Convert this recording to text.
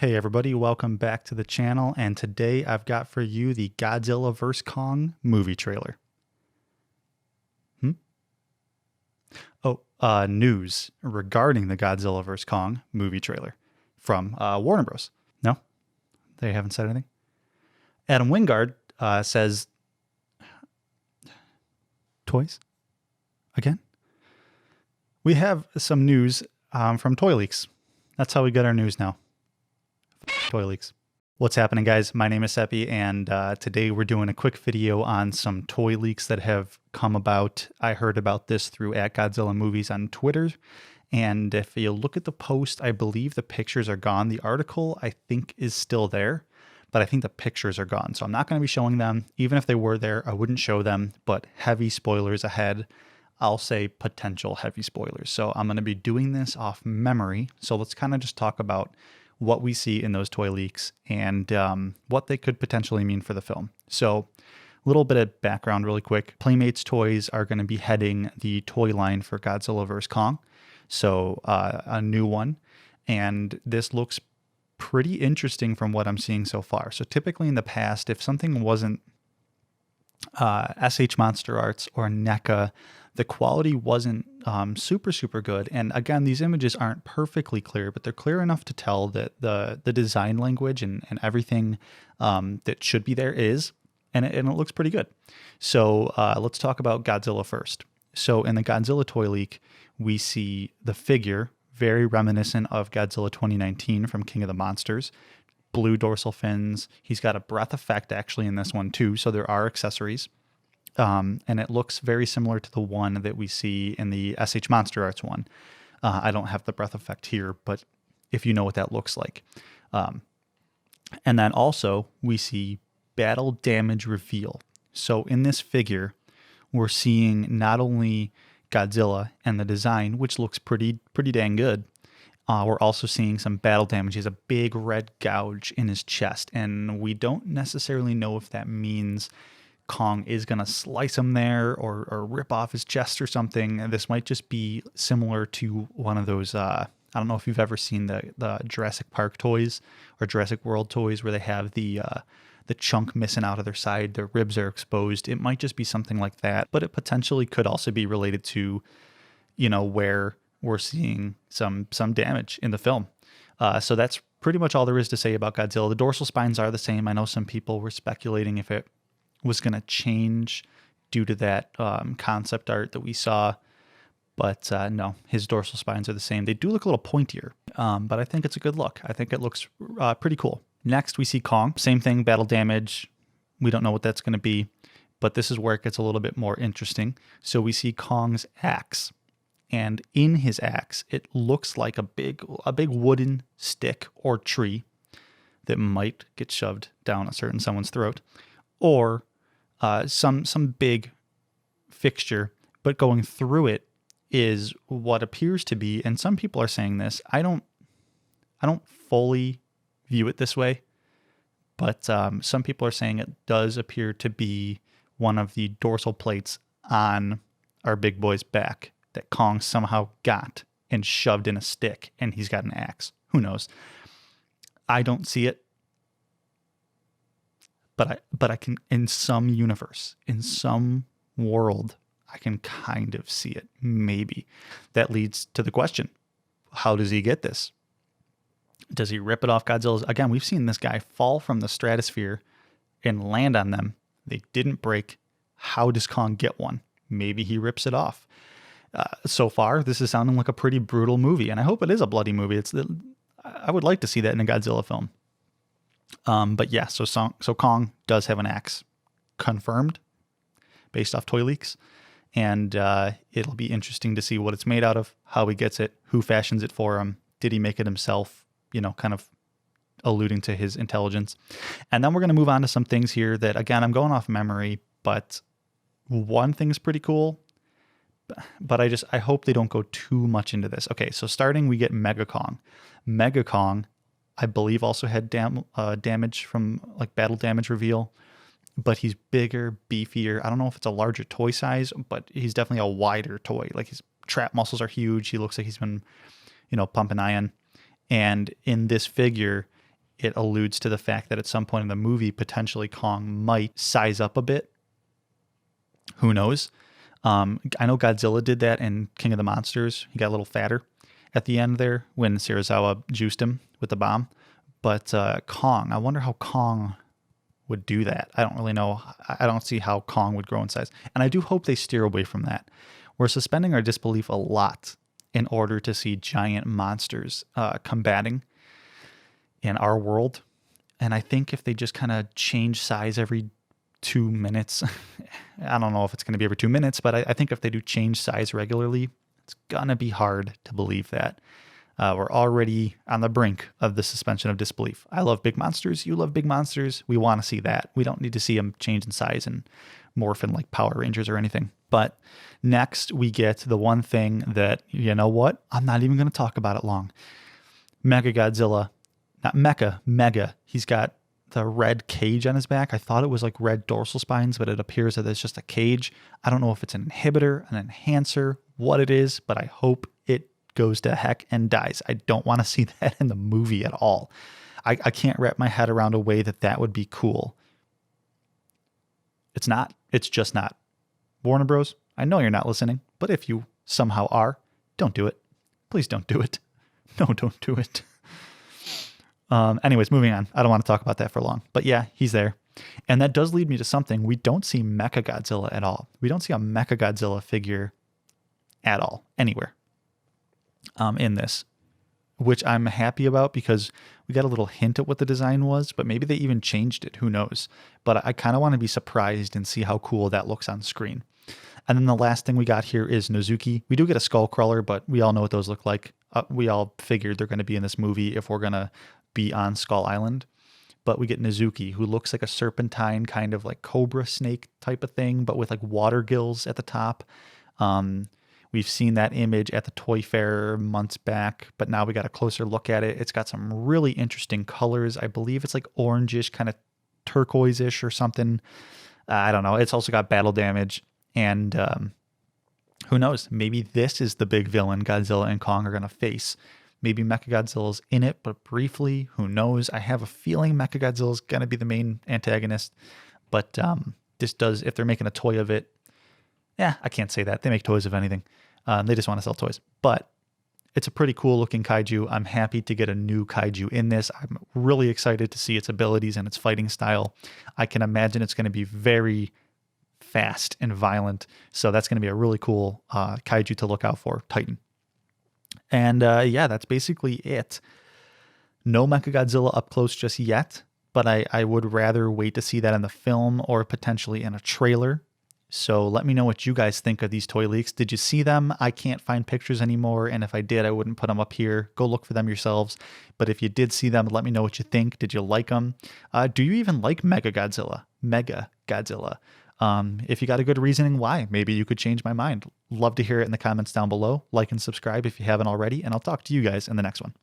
Hey everybody, welcome back to the channel, and today I've got for you the Godzilla vs. Kong movie trailer. News regarding the Godzilla vs. Kong movie trailer from Warner Bros. No? They haven't said anything? Adam Wingard says, toys? Again? We have some news from Toy Leaks. That's how we get our news now. Toy Leaks. What's happening, guys? My name is Seppi, and today we're doing a quick video on some toy leaks that have come about. I heard about this through @GodzillaMovies on Twitter, and if you look at the post, I believe the pictures are gone. The article, I think, is still there, but I think the pictures are gone, so I'm not going to be showing them. Even if they were there, I wouldn't show them, but heavy spoilers ahead. I'll say potential heavy spoilers. So I'm going to be doing this off memory, so let's kind of just talk about what we see in those toy leaks and what they could potentially mean for the film. So a little bit of background really quick. Playmates toys are going to be heading the toy line for Godzilla vs. Kong. So a new one. And this looks pretty interesting from what I'm seeing so far. So typically in the past, if something wasn't SH Monster Arts or NECA, the quality wasn't super good. And again, these images aren't perfectly clear, but they're clear enough to tell that the design language and everything that should be there is, and it looks pretty good. So let's talk about Godzilla first. So in the Godzilla toy leak, we see the figure very reminiscent of Godzilla 2019 from King of the Monsters. Blue dorsal fins. He's got a breath effect actually in this one too, so there are accessories. And it looks very similar to the one that we see in the SH Monster Arts one. I don't have the breath effect here, but if you know what that looks like. And then also we see battle damage reveal. So in this figure, we're seeing not only Godzilla and the design, which looks pretty dang good. We're also seeing some battle damage. He has a big red gouge in his chest, and we don't necessarily know if that means Kong is going to slice him there or rip off his chest or something. This might just be similar to one of those, I don't know if you've ever seen the Jurassic Park toys or Jurassic World toys where they have the chunk missing out of their side, their ribs are exposed. It might just be something like that, but it potentially could also be related to, where we're seeing some damage in the film. So that's pretty much all there is to say about Godzilla. The dorsal spines are the same. I know some people were speculating if it was going to change due to that concept art that we saw. But no, his dorsal spines are the same. They do look a little pointier, but I think it's a good look. I think it looks pretty cool. Next, we see Kong. Same thing, battle damage. We don't know what that's going to be, but this is where it gets a little bit more interesting. So we see Kong's axe. And in his axe, it looks like a big wooden stick or tree that might get shoved down a certain someone's throat, or some big fixture, but going through it is what appears to be, and some people are saying this, I don't fully view it this way, but some people are saying it does appear to be one of the dorsal plates on our big boy's back that Kong somehow got and shoved in a stick, and he's got an axe. Who knows? I don't see it. But I can, in some universe, in some world, I can kind of see it, maybe. That leads to the question, how does he get this? Does he rip it off Godzilla's? Again, we've seen this guy fall from the stratosphere and land on them. They didn't break. How does Kong get one? Maybe he rips it off. So far, this is sounding like a pretty brutal movie, and I hope it is a bloody movie. I would like to see that in a Godzilla film. But yeah, so Kong does have an axe, confirmed, based off toy leaks, and it'll be interesting to see what it's made out of, how he gets it, who fashions it for him, did he make it himself, kind of alluding to his intelligence. And then we're going to move on to some things here that, again, I'm going off memory, but one thing is pretty cool, but I hope they don't go too much into this. Okay, so starting, we get Mega Kong. Mega Kong, I believe, also had damage from like battle damage reveal, but he's bigger, beefier. I don't know if it's a larger toy size, but he's definitely a wider toy. Like his trap muscles are huge. He looks like he's been, pumping iron. And in this figure, it alludes to the fact that at some point in the movie, potentially Kong might size up a bit. Who knows? I know Godzilla did that in King of the Monsters. He got a little fatter at the end there when Serizawa juiced him with the bomb. But Kong, I wonder how Kong would do that. I don't really know. I don't see how Kong would grow in size. And I do hope they steer away from that. We're suspending our disbelief a lot in order to see giant monsters combating in our world. And I think if they just kind of change size every 2 minutes, I don't know if it's going to be every 2 minutes, but I think if they do change size regularly, it's going to be hard to believe that. We're already on the brink of the suspension of disbelief. I love big monsters. You love big monsters. We want to see that. We don't need to see them change in size and morph in like Power Rangers or anything. But next we get the one thing that, you know what? I'm not even going to talk about it long. Mega Godzilla, not Mecha, Mega. He's got the red cage on his back. I thought it was like red dorsal spines, but it appears that it's just a cage. I don't know if it's an inhibitor, an enhancer, what it is, but I hope it goes to heck and dies. I don't want to see that in the movie at all. I can't wrap my head around a way that would be cool. It's not. It's just not. Warner Bros., I know you're not listening, but if you somehow are, don't do it. Please don't do it. No, don't do it. Anyways, moving on. I don't want to talk about that for long. But yeah, he's there. And that does lead me to something. We don't see Mecha Godzilla at all. We don't see a Mecha Godzilla figure at all, anywhere in this, which I'm happy about because we got a little hint at what the design was, but maybe they even changed it. Who knows? But I kind of want to be surprised and see how cool that looks on screen. And then the last thing we got here is Nozuki. We do get a skull crawler, but we all know what those look like. We all figured they're going to be in this movie if we're going to be on Skull Island. But we get Nozuki, who looks like a serpentine kind of like cobra snake type of thing, but with like water gills at the top. We've seen that image at the Toy Fair months back, but now we got a closer look at it. It's got some really interesting colors. I believe it's like orangish, kind of turquoise-ish or something. I don't know. It's also got battle damage. And who knows? Maybe this is the big villain Godzilla and Kong are going to face. Maybe Mechagodzilla's in it, but briefly. Who knows? I have a feeling Mechagodzilla's going to be the main antagonist. But this does, if they're making a toy of it, yeah, I can't say that. They make toys of anything. They just want to sell toys. But it's a pretty cool looking kaiju. I'm happy to get a new kaiju in this. I'm really excited to see its abilities and its fighting style. I can imagine it's going to be very fast and violent. So that's going to be a really cool kaiju to look out for, Titan. And yeah, that's basically it. No Mechagodzilla up close just yet, but I would rather wait to see that in the film or potentially in a trailer. So let me know what you guys think of these toy leaks. Did you see them? I can't find pictures anymore, and if I did, I wouldn't put them up here. Go look for them yourselves. But if you did see them, let me know what you think. Did you like them? Do you even like Mechagodzilla? Mechagodzilla. If you got a good reasoning why, maybe you could change my mind. Love to hear it in the comments down below. Like and subscribe if you haven't already, and I'll talk to you guys in the next one.